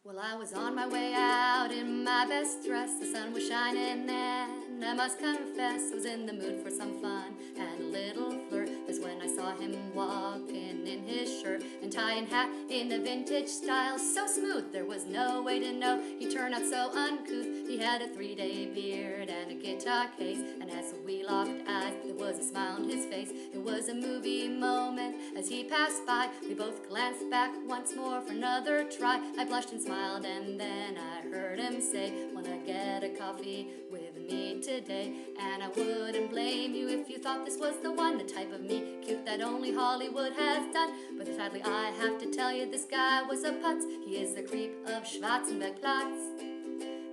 Well, I was on my way out in my best dress. The sun was shining and I must confess I was in the mood for some fun and a little flirt. That's when I saw him walking in his shirt and tie and hat in a vintage style, so smooth there was no way to know. He turned out so uncouth. He had a 3-day beard and a guitar case, and as we locked eyes there was a smile on his face. It was a movie moment as he passed by. We both glanced back once more for another try. I blushed and smiled, and then I heard him say, "Wanna get a coffee with me today?" And I wouldn't blame you if you thought this was the one, the type of me cute that only Hollywood has done. But sadly I have to tell you, this guy was a putz. He is the creep of Schwarzenbergplatz.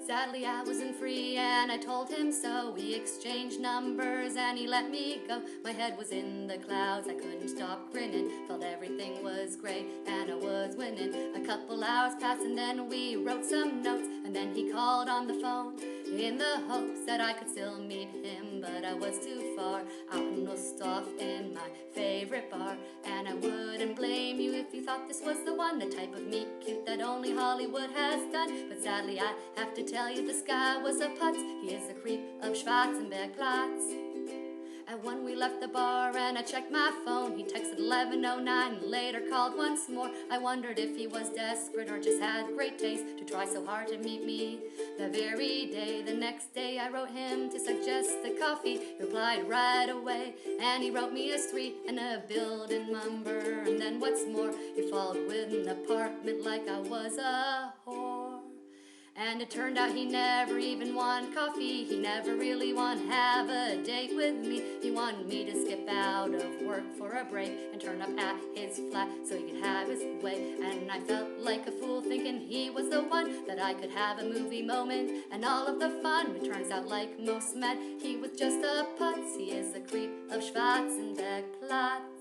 Sadly I wasn't free and I told him so. We exchanged numbers and he let me go. My head was in the clouds, I couldn't stop grinning. Felt everything was great and I was winning. A couple hours passed and then we wrote some notes, and then he called on the phone in the hopes that I could still meet him. But I was too far out in Nussdorf in my favorite bar. And I wouldn't blame you if you thought this was the one, the type of meet cute that only Hollywood has done. But sadly I have to tell you, this guy was a putz. He is the creep of Schwarzenbergplatz. And when we left the bar and I checked my phone, he texted 11:09 and later called once more. I wondered if he was desperate or just had great taste to try so hard to meet me the very day. The next day I wrote him to suggest the coffee. He replied right away and he wrote me a street and a building number. And then what's more, he followed with an apartment like I was a whore. And it turned out he never even wanted coffee. He never really wanted to have a date with me. He wanted me to skip out of work for a break and turn up at his flat so he could have his way. And I felt like a fool thinking he was the one, that I could have a movie moment and all of the fun. It turns out, like most men, he was just a putz. He is the creep of Schwarzenbergplatz.